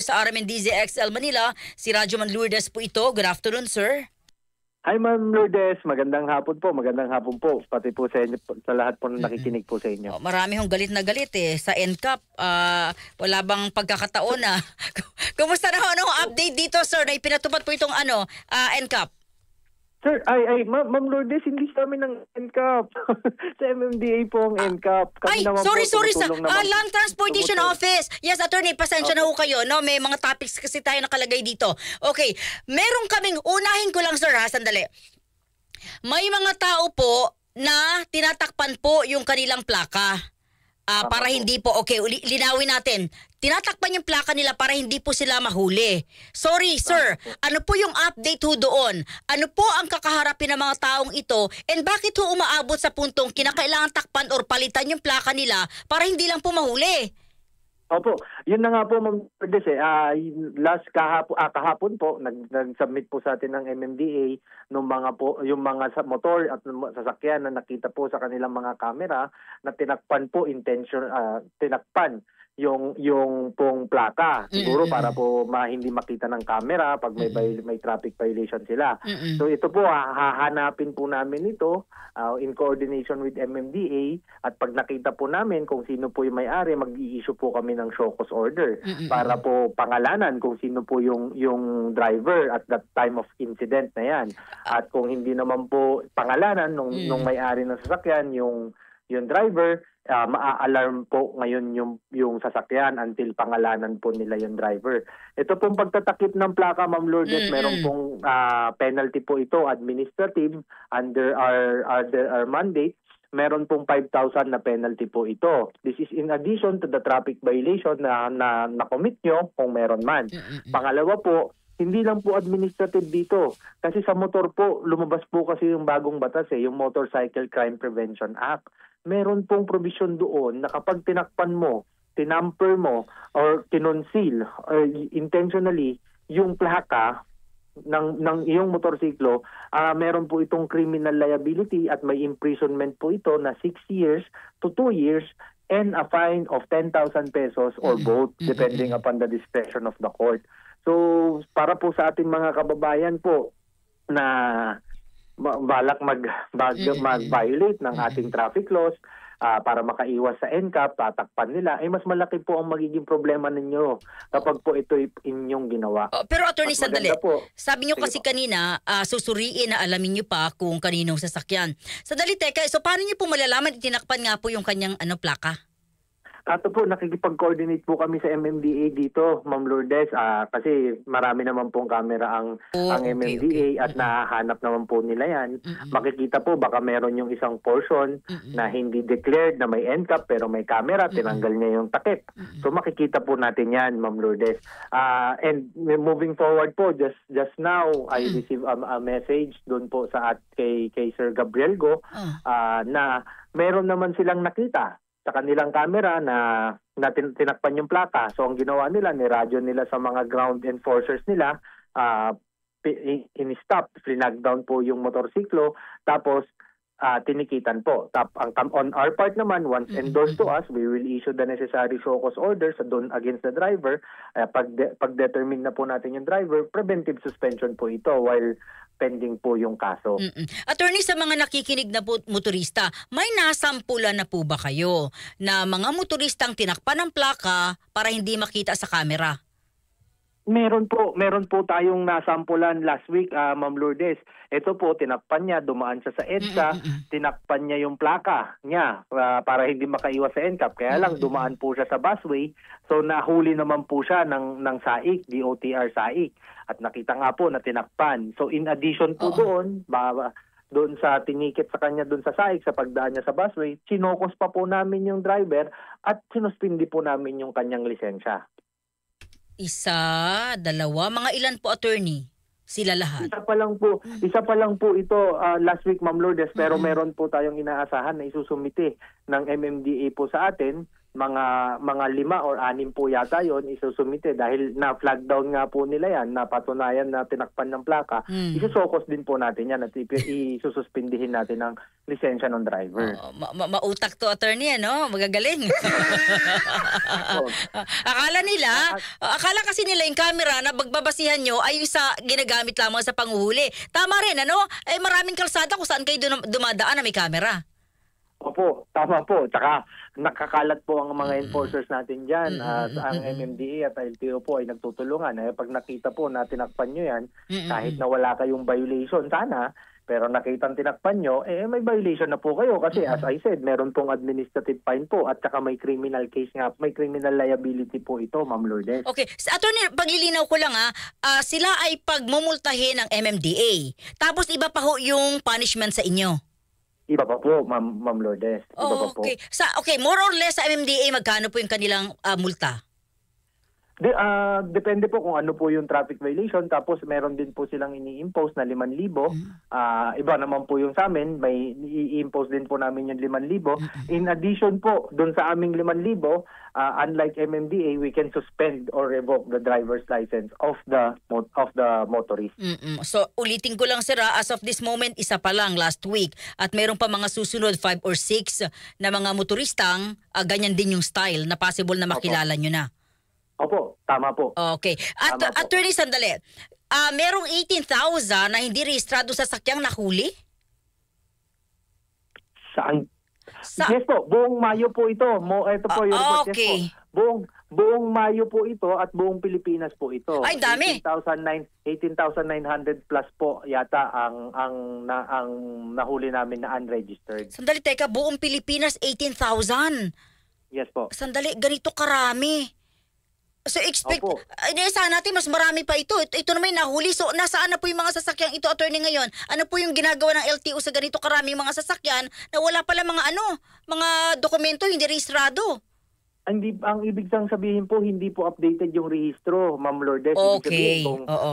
sa RMNDZ XL Manila. Si Radyoman Lourdes po ito. Good afternoon, sir. Hi Ma'am Lourdes, magandang hapon po, pati po sa inyo, sa lahat po na nakikinig po sa inyo. Marami hong galit na galit sa NCAP. Wala bang pagkakataon na? Kumusta na ho? Anong update dito, sir, na ipinatupad po itong NCAP? Sir, Ma'am Lourdes, hindi sa amin ng NCAP. Sa MMDA po ang NCAP. Sorry, sir. Land Transportation Office. Yes, attorney, pasensya na ho kayo. No? May mga topics kasi tayo nakalagay dito. Okay, meron kaming, unahin ko lang, sir, sandali. May mga tao po na tinatakpan po yung kanilang plaka. Para hindi po, okay, linawin natin. Tinatakpan yung plaka nila para hindi po sila mahuli. Sorry, sir. Ano po yung update ho doon? Ano po ang kakaharapin ng mga taong ito? And bakit ho umaabot sa puntong kinakailangan takpan or palitan yung plaka nila para hindi lang po mahuli? Opo, yun na nga po Ma'am Lourdes kahapon po nag-submit po sa atin ng MMDA yung mga motor at sasakyan na nakita po sa kanilang mga camera na tinakpan po yung pong plaka siguro para po hindi makita ng camera pag may traffic violation sila. So ito po hahanapin po namin ito in coordination with MMDA at pag nakita po namin kung sino po yung may-ari, mag-i-issue po kami ng show cause order para po pangalanan kung sino po yung driver at that time of incident na yan. At kung hindi naman po pangalanan nung may-ari ng sasakyan yung driver, maa-alarm po ngayon yung sasakyan until pangalanan po nila yung driver. Ito pong pagtatakip ng plaka, Ma'am Lourdes, meron pong penalty po ito, administrative, under our mandate. Meron pong 5,000 na penalty po ito. This is in addition to the traffic violation na na-commit nyo kung meron man. Pangalawa po, hindi lang po administrative dito. Kasi sa motor po, lumabas po kasi yung bagong batas yung Motorcycle Crime Prevention Act. Meron pong provision doon na kapag tinakpan mo, tinamper mo, or kinonceal intentionally yung plaka ng iyong motorsiklo, meron po itong criminal liability at may imprisonment po ito na 6 years to 2 years and a fine of 10,000 pesos or both depending upon the discretion of the court. So para po sa ating mga kababayan po na balak mag-violate ng ating traffic laws para makaiwas sa NCAP, tatakpan nila, ay mas malaki po ang magiging problema ninyo kapag po ito inyong ginawa. Pero attorney, sandali. Sabi nyo kasi kanina, susuriin na alamin nyo pa kung kaninong sasakyan. Sandali, teka, so paano nyo po malalaman itinakpan nga po yung kanyang plaka? Ato po, nakikipag-coordinate po kami sa MMDA dito, Ma'am Lourdes, kasi marami naman pong camera ang MMDA at nahahanap naman po nila yan. Makikita po, baka meron yung isang portion na hindi declared na may NCAP pero may camera, tinanggal niya yung takip. So makikita po natin yan, Ma'am Lourdes. And moving forward po, just now, I received a message doon po kay Sir Gabriel Go na meron naman silang nakita sa kanilang camera na tinakpan yung plaka. So ang ginawa nila, niradyo nila sa mga ground enforcers nila, in-stop, flinag-down po yung motorsiklo, tapos tinikitan po. On our part naman, once endorsed to us, we will issue the necessary show cause orders against the driver. Pag-determine na po natin yung driver, preventive suspension po ito while pending po yung kaso. Attorney, sa mga nakikinig na motorista, may nasampulan na po ba kayo na mga motoristang tinakpan ng plaka para hindi makita sa camera? Meron po tayong nasampulan last week, Ma'am Lourdes. Ito po, tinakpan niya, dumaan siya sa EDSA, tinakpan niya yung plaka niya para hindi makaiwas sa NCAP. Kaya lang dumaan po siya sa busway, so nahuli naman po siya ng SAIC, DOTR SAIC. At nakita nga po na tinakpan. So in addition po doon sa tinikit sa kanya doon sa SAIC, sa pagdaan niya sa busway, sinokos pa po namin yung driver at sinuspindi po namin yung kanyang lisensya. Isa, dalawa, mga ilan po, attorney? Sila lahat? Isa pa lang po ito last week, Ma'am Lourdes, pero meron po tayong inaasahan na isusumite ng MMDA po sa atin mga 5 or 6 po yata yon isusumite dahil na-flag down nga po nila yan, napatunayan na tinakpan ng plaka, isusokos din po natin yan at isususpindihin natin ang lisensya ng driver. Mautak to, attorney, ano? Magagaling. Akala kasi nila yung camera na pagbabasihan nyo ay sa ginagamit lamang sa panguhuli. Tama rin, ano? Maraming kalsada kung saan kayo dumadaan na may camera. Opo, tama po. Tsaka nakakalat po ang mga enforcers natin dyan. Ang MMDA at LTO po ay nagtutulungan. Pag nakita po na tinakpan nyo yan, kahit na wala kayong violation sana, pero nakita tinakpan nyo, may violation na po kayo. Kasi as I said, meron pong administrative fine po at saka may criminal case nga, may criminal liability po ito, Ma'am Lourdes. Okay. Attorney, paglilinaw ko lang sila ay pagmumultahin ng MMDA. Tapos iba pa ho yung punishment sa inyo. Iba pa po, Ma'am Lourdes. Iba pa po. Okay, more or less sa MMDA, magkano po yung kanilang multa? Depende po kung ano po yung traffic violation. Tapos meron din po silang ini-impose na 5,000. Iba naman po yung sa amin, may i-impose din po namin yung 5,000. In addition po, dun sa aming 5,000, unlike MMDA, we can suspend or revoke the driver's license of the motorist. So ulitin ko lang, sir, as of this moment, isa pa lang last week at meron pa mga susunod 5 or 6 na mga motoristang ganyan din yung style na possible na makilala nyo na. Opo, tama po. Okay. At attorney, sandali. Merong 18,000 na hindi rehistrado sa sakyang nahuli? Saan? Yes po, buong Mayo po ito. Ito po yung report. Okay. Yes po. Buong Mayo po ito at buong Pilipinas po ito. Ay, dami. 18,900 plus po yata ang nahuli namin na unregistered. Sandali, teka, buong Pilipinas 18,000. Yes po. Sandali, ganito karami. So sana natin mas marami pa ito. Ito naman yung nahuli. So nasaan na po yung mga sasakyang ito, attorney, ngayon? Ano po yung ginagawa ng LTO sa ganito karaming mga sasakyan na wala pala mga dokumento hindi rehistrado? Ang ibig sabihin po, hindi po updated yung rehistro, Ma'am Lourdes. Okay.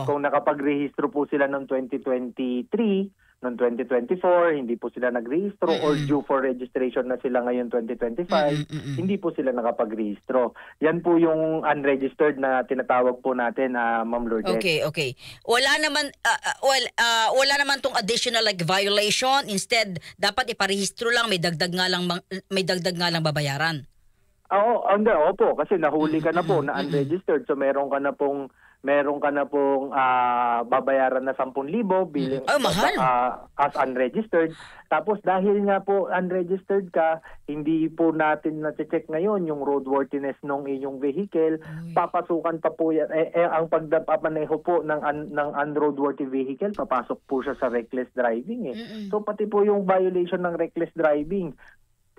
Kung nakapag-rehistro po sila noong 2023, noong 2024, hindi po sila nagrehistro or due for registration na sila ngayon 2025, hindi po sila nakapag-rehistro. Yan po yung unregistered na tinatawag po natin, Ma'am Lourdes. Okay. Wala naman tong additional violation. Instead, dapat iparehistro lang, may dagdag nga lang babayaran. Opo, kasi nahuli ka na po na unregistered, so meron ka na pong babayaran na 10,000 bilang mahal. as unregistered. Tapos dahil nga po unregistered ka, hindi po natin na-check ngayon yung roadworthiness ng inyong vehicle. Papasukan pa po yan. Ang pagpapaneho po ng unroadworthy vehicle, papasok po siya sa reckless driving. So pati po yung violation ng reckless driving,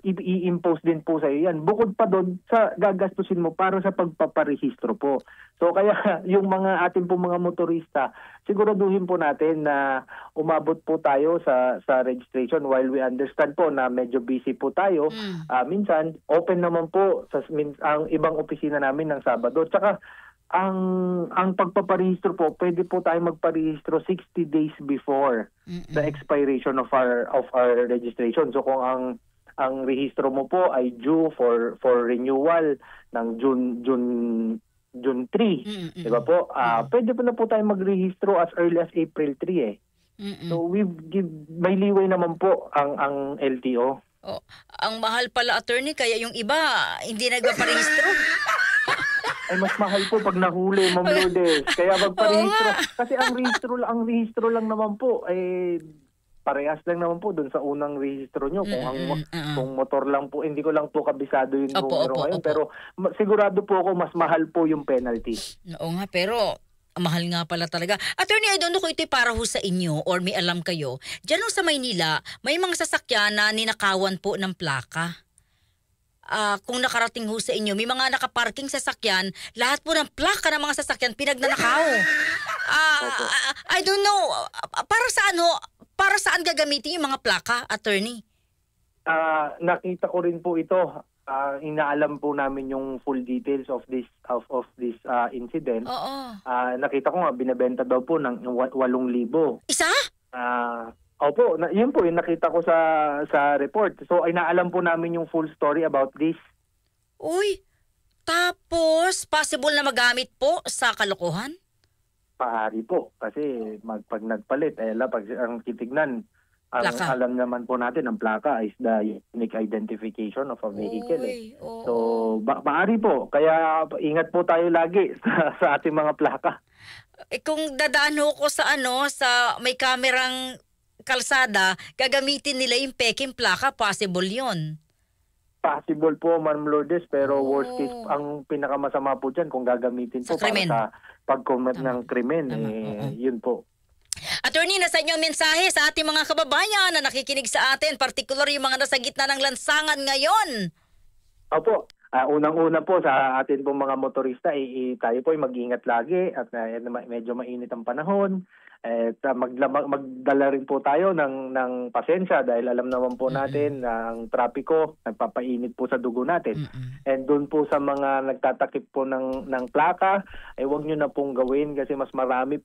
i-impose din po sa iyo yan. Bukod pa doon sa gagastusin mo para sa pagpaparehistro po. So kaya yung ating po mga motorista, siguraduhin po natin na umabot po tayo sa registration while we understand po na medyo busy po tayo. Minsan, open naman po ang ibang opisina namin ng Sabado. Tsaka ang pagpaparehistro po, pwede po tayo magparehistro 60 days before the expiration of our registration. So kung ang rehistro mo po ay due for renewal ng June 3, di ba po? Pwede po na po tayo magrehistro as early as April 3 So may leeway naman po ang LTO. Ang mahal pala, attorney, kaya yung iba hindi nagpaparehistro. Ay mas mahal po pag nahuli, Ma'am Lourdes. Kaya magparehistro. Kasi ang rehistro lang naman po parehas lang naman po doon sa unang rehistro nyo. Kung motor lang po, hindi ko lang po kabisado yung numero ngayon. Pero sigurado po ako mas mahal po yung penalty. Oo nga, pero mahal nga pala talaga. Attorney, I don't know kung ito'y para ho sa inyo or may alam kayo. Diyan sa Maynila, may mga sasakyan na ninakawan po ng plaka. Kung nakarating ho sa inyo, may mga nakaparking sasakyan, lahat po ng plaka ng mga sasakyan pinagnanakaw. I don't know, para saan gagamitin yung mga plaka, attorney? Nakita ko rin po ito. Inaalam po namin yung full details of this incident. Nakita ko nga binebenta daw po ng 8,000. Isa? Opo, yun po yung nakita ko sa report. So inaalam po namin yung full story about this. Uy, tapos possible na magamit po sa kalokohan? Paari po. Kasi pag nagpalit, pag ang titignan, Plaka. alam naman po natin, ang plaka is the unique identification of a vehicle. So, paari po. Kaya ingat po tayo lagi sa ating mga plaka. Kung dadaan ko sa sa may kamerang kalsada, gagamitin nila yung peking plaka, possible yun. Possible po, Ma'am Lourdes, pero worst case, ang pinakamasama po dyan kung gagamitin po para sa pag-commit ng krimen. Yun po. Attorney, nasa inyong mensahe sa ating mga kababayan na nakikinig sa atin, particular yung mga nasa gitna ng lansangan ngayon? Opo. Unang-una po sa atin pong mga motorista, tayo po ay mag-ingat lagi at medyo mainit ang panahon. Magdala rin po tayo ng pasensya dahil alam naman po natin na ang trapiko nagpapainit po sa dugo natin. And doon po sa mga nagtatakip po ng plaka, huwag nyo na pong gawin kasi mas malaki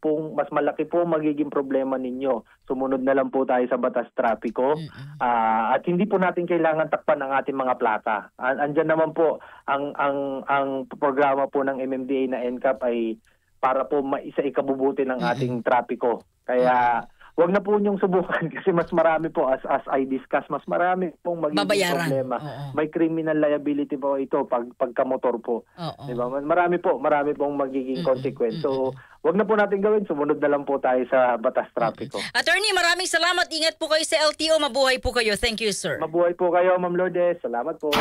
po magiging problema ninyo. Sumunod na lang po tayo sa batas trapiko at hindi po natin kailangan takpan ang ating mga plaka. Andyan naman po ang programa po ng MMDA na NCAP ay para po ikabubuti ng ating trapiko. Kaya wag na po niyong subukan kasi mas marami po as I discuss, mas marami pong magiging problema. May criminal liability po ito pagka-motor po. Diba? Marami pong magiging consequence. So, wag na po natin gawin, sumunod na lang po tayo sa batas trapiko. Attorney, maraming salamat. Ingat po kayo sa LTO. Mabuhay po kayo. Thank you, sir. Mabuhay po kayo, Ma'am Lourdes. Salamat po.